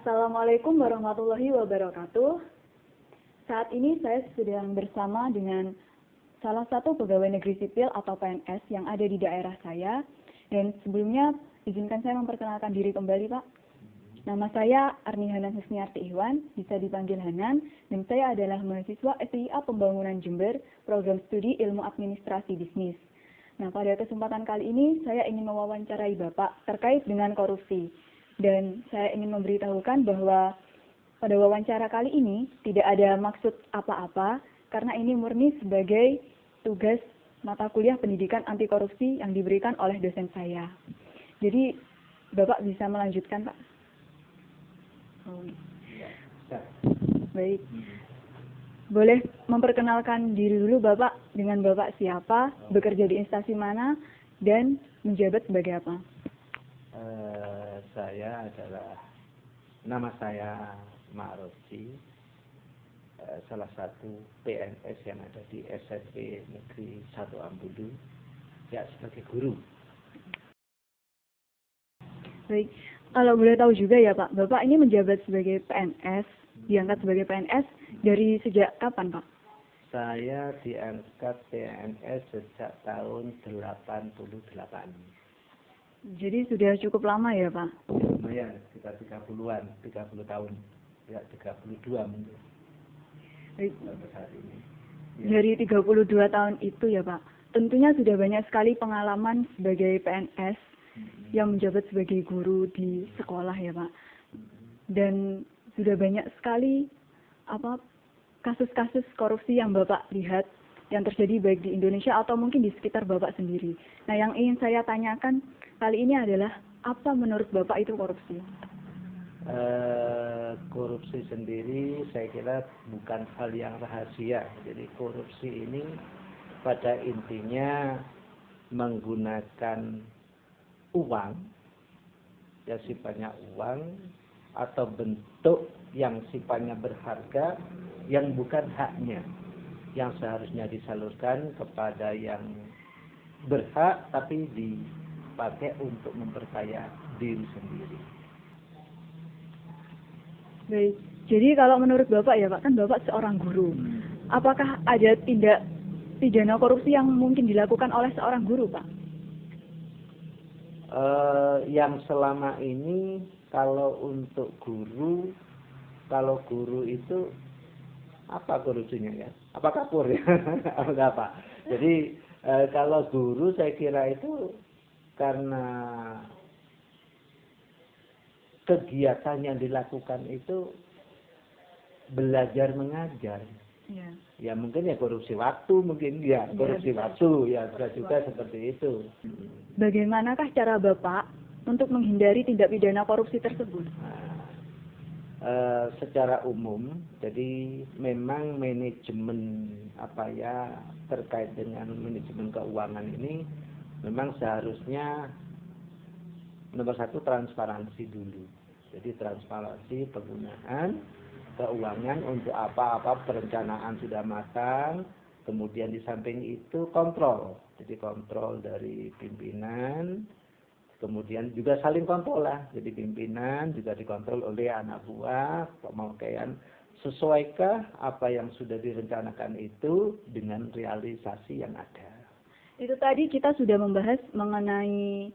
Assalamualaikum warahmatullahi wabarakatuh. Saat ini saya sedang bersama dengan salah satu pegawai negeri sipil atau PNS yang ada di daerah saya. Dan sebelumnya izinkan saya memperkenalkan diri kembali, Pak. Nama saya Arni Hanan Husniarti Iwan, bisa dipanggil Hanan, dan saya adalah mahasiswa STIA Pembangunan Jember, program studi Ilmu Administrasi Bisnis. Nah, pada kesempatan kali ini saya ingin mewawancarai Bapak terkait dengan korupsi. Dan saya ingin memberitahukan bahwa pada wawancara kali ini tidak ada maksud apa-apa, karena ini murni sebagai tugas mata kuliah pendidikan anti korupsi yang diberikan oleh dosen saya. Jadi, Bapak bisa melanjutkan, Pak. Baik. Boleh memperkenalkan diri dulu Bapak, dengan Bapak siapa, bekerja di instansi mana, dan menjabat sebagai apa? Nama saya Ma'roji, salah satu PNS yang ada di SMP Negeri 1 Ambudu, ya sebagai guru. Baik, kalau boleh tahu juga ya Pak, Bapak ini menjabat sebagai PNS, diangkat sebagai PNS dari sejak kapan Pak? Saya diangkat PNS sejak tahun 88. Jadi sudah cukup lama ya Pak? Ya, lumayan, sekitar 30 tahun, ya 32 mungkin. Baik. Sampai saat ini. Ya. Dari 32 tahun itu ya Pak, tentunya sudah banyak sekali pengalaman sebagai PNS yang menjabat sebagai guru di sekolah ya Pak. Dan sudah banyak sekali kasus-kasus korupsi yang Bapak lihat yang terjadi baik di Indonesia atau mungkin di sekitar Bapak sendiri. Nah, yang ingin saya tanyakan kali ini adalah apa menurut Bapak itu korupsi? Korupsi sendiri saya kira bukan hal yang rahasia. Jadi korupsi ini pada intinya menggunakan uang, ya sifatnya uang, atau bentuk yang sifatnya berharga yang bukan haknya, yang seharusnya disalurkan kepada yang berhak tapi dipakai untuk memperkaya diri sendiri. Baik, jadi kalau menurut Bapak ya Pak, kan Bapak seorang guru. Apakah ada tindak pidana korupsi yang mungkin dilakukan oleh seorang guru Pak? Yang selama ini kalau untuk guru, kalau guru itu apa korupsinya ya? Apa kapur ya? Apa? Jadi kalau guru saya kira itu karena kegiatan yang dilakukan itu belajar mengajar. Ya mungkin ya korupsi waktu, mungkin ya korupsi waktu, ya bisa juga seperti itu. Bagaimanakah cara Bapak untuk menghindari tindak pidana korupsi tersebut? Secara umum, jadi memang manajemen terkait dengan manajemen keuangan ini memang seharusnya nomor satu transparansi dulu. Jadi transparansi penggunaan keuangan untuk apa-apa perencanaan sudah matang. Kemudian di samping itu kontrol. Jadi kontrol dari pimpinan. Kemudian juga saling kontrol lah. Jadi pimpinan juga dikontrol oleh anak buah. Pemakaian sesuaikah apa yang sudah direncanakan itu dengan realisasi yang ada. Itu tadi kita sudah membahas mengenai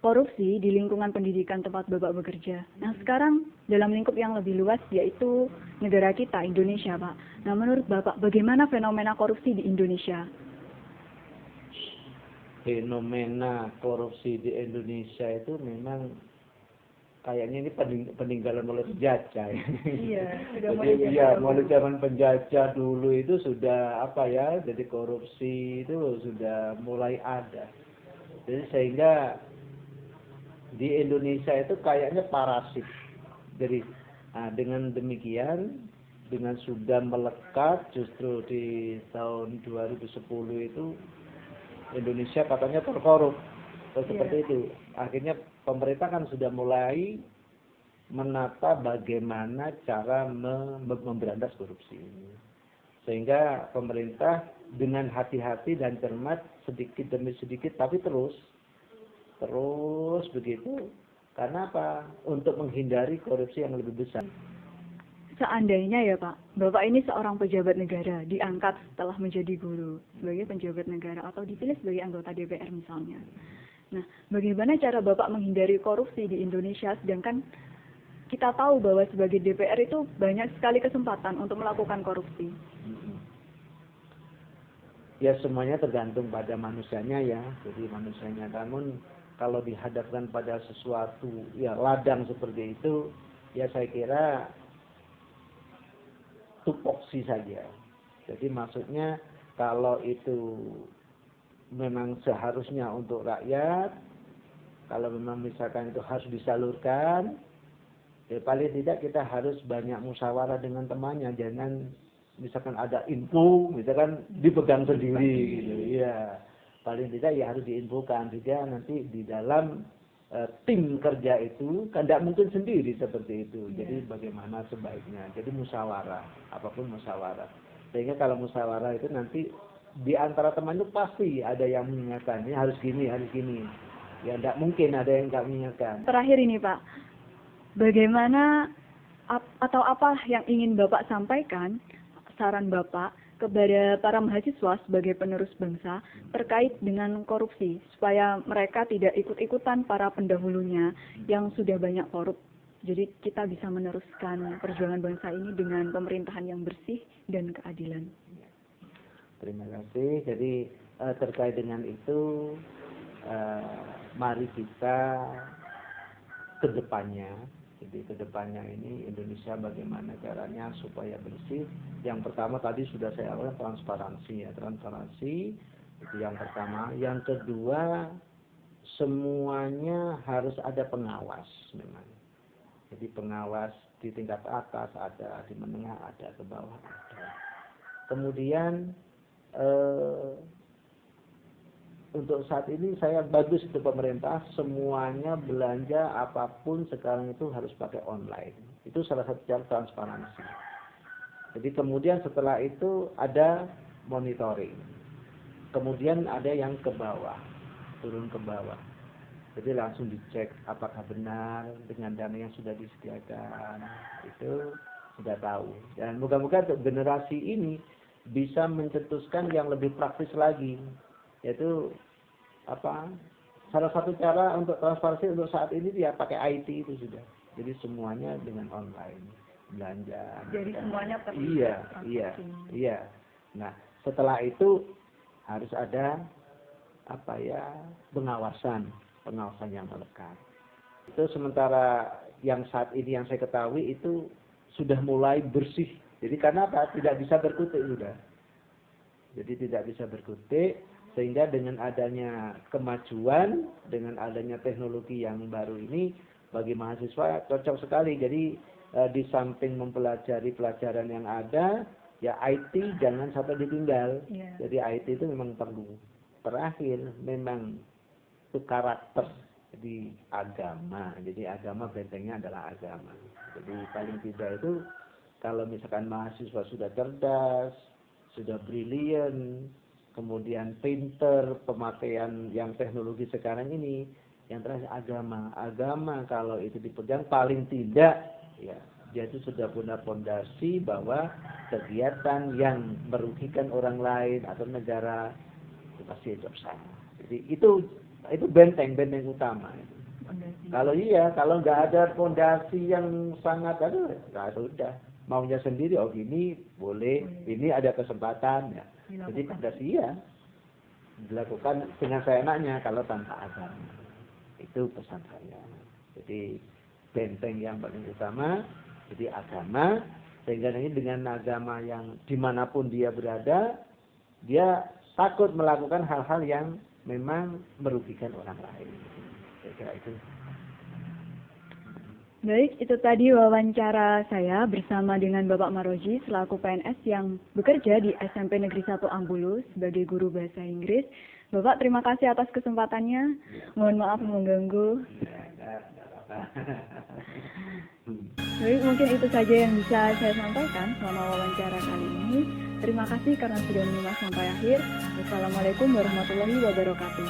korupsi di lingkungan pendidikan tempat Bapak bekerja. Nah, sekarang dalam lingkup yang lebih luas yaitu negara kita, Indonesia, Pak. Nah, menurut Bapak, bagaimana fenomena korupsi di Indonesia? Fenomena korupsi di Indonesia itu memang kayaknya ini peninggalan mulai penjajah. Iya, mulai zaman penjajah dulu itu sudah jadi korupsi itu sudah mulai ada. Jadi sehingga di Indonesia itu kayaknya parasit. Jadi dengan demikian, dengan sudah melekat justru di tahun 2010 itu Indonesia katanya terkorup. Seperti itu. Akhirnya pemerintah kan sudah mulai menata bagaimana cara memberantas korupsi ini. Sehingga pemerintah dengan hati-hati dan cermat sedikit demi sedikit tapi terus begitu Karena apa? Untuk menghindari korupsi yang lebih besar. Seandainya ya Pak, Bapak ini seorang pejabat negara, diangkat setelah menjadi guru sebagai pejabat negara atau dipilih sebagai anggota DPR misalnya. Nah, bagaimana cara Bapak menghindari korupsi di Indonesia, sedangkan kita tahu bahwa sebagai DPR itu banyak sekali kesempatan untuk melakukan korupsi? Ya semuanya tergantung pada manusianya ya, jadi manusianya. Namun kalau dihadapkan pada sesuatu ya ladang seperti itu, ya saya kira tupoksi saja. Jadi maksudnya kalau itu memang seharusnya untuk rakyat, kalau memang misalkan itu harus disalurkan, ya paling tidak kita harus banyak musyawarah dengan temannya, jangan misalkan ada info, misalkan dipegang sendiri gitu. Ya, paling tidak ya harus diinfokan juga nanti di dalam tim kerja itu kan tidak mungkin sendiri seperti itu. Jadi bagaimana sebaiknya. Jadi musyawarah, apapun musyawarah. Sehingga kalau musyawarah itu nanti di antara teman itu pasti ada yang mengingatkan, ini harus gini, harus gini. Ya tidak mungkin ada yang nggak mengingatkan. Terakhir ini Pak, bagaimana atau apa yang ingin Bapak sampaikan, saran Bapak kepada para mahasiswa sebagai penerus bangsa terkait dengan korupsi, supaya mereka tidak ikut-ikutan para pendahulunya yang sudah banyak korup. Jadi kita bisa meneruskan perjuangan bangsa ini dengan pemerintahan yang bersih dan keadilan. Terima kasih. Jadi terkait dengan itu, mari kita ke depannya. Jadi ke depannya ini Indonesia bagaimana caranya supaya bersih. Yang pertama tadi sudah saya awal transparansi ya, transparansi itu yang pertama. Yang kedua semuanya harus ada pengawas memang. Jadi pengawas di tingkat atas ada, di menengah ada, ke bawah ada. Kemudian untuk saat ini saya bagus itu pemerintah semuanya belanja apapun sekarang itu harus pakai online. Itu salah satu cara transparansi. Jadi kemudian setelah itu ada monitoring. Kemudian ada yang ke bawah, turun ke bawah. Jadi langsung dicek apakah benar dengan dana yang sudah disediakan. Itu sudah tahu. Dan moga-moga generasi ini bisa mencetuskan yang lebih praktis lagi, yaitu apa? Salah satu cara untuk transparansi untuk saat ini dia pakai IT itu sudah. Jadi semuanya dengan online belanja. Jadi semuanya terlihat. Iya. Nah, setelah itu harus ada apa ya? pengawasan yang melekat. Itu sementara yang saat ini yang saya ketahui itu sudah mulai bersih. Jadi karena apa? Tidak bisa berkutik sudah. Jadi tidak bisa berkutik, sehingga dengan adanya kemajuan, dengan adanya teknologi yang baru ini, bagi mahasiswa cocok sekali. Jadi di samping mempelajari pelajaran yang ada, ya IT jangan sampai ditinggal. Jadi IT itu memang perlu. Terakhir, memang itu karakter. Jadi agama. Jadi agama bentengnya adalah agama. Jadi paling tidak itu kalau misalkan mahasiswa sudah cerdas, sudah brilian, kemudian pinter, pemakaian yang teknologi sekarang ini, yang terakhir agama. Agama kalau itu dipegang paling tidak, ya dia itu sudah punya fondasi bahwa kegiatan yang merugikan orang lain atau negara itu pasti hidup sama. Jadi itu benteng utama. Kalau nggak ada fondasi yang sangat sudah. Maunya sendiri, oh gini boleh, ini ada kesempatan ya. Jadi fondasi ya dilakukan dengan seenaknya kalau tanpa agama. Itu pesan saya. Jadi benteng yang paling utama, jadi agama, sehingga ini dengan agama yang dimanapun dia berada, dia takut melakukan hal-hal yang memang merugikan orang lain. Saya kira itu. Baik, itu tadi wawancara saya bersama dengan Bapak Maroji selaku PNS yang bekerja di SMP Negeri 1 Ambulu sebagai guru bahasa Inggris. Bapak, terima kasih atas kesempatannya. Mohon maaf mengganggu. Baik, mungkin itu saja yang bisa saya sampaikan selama wawancara kali ini. Terima kasih karena sudah menyimak sampai akhir. Wassalamualaikum warahmatullahi wabarakatuh.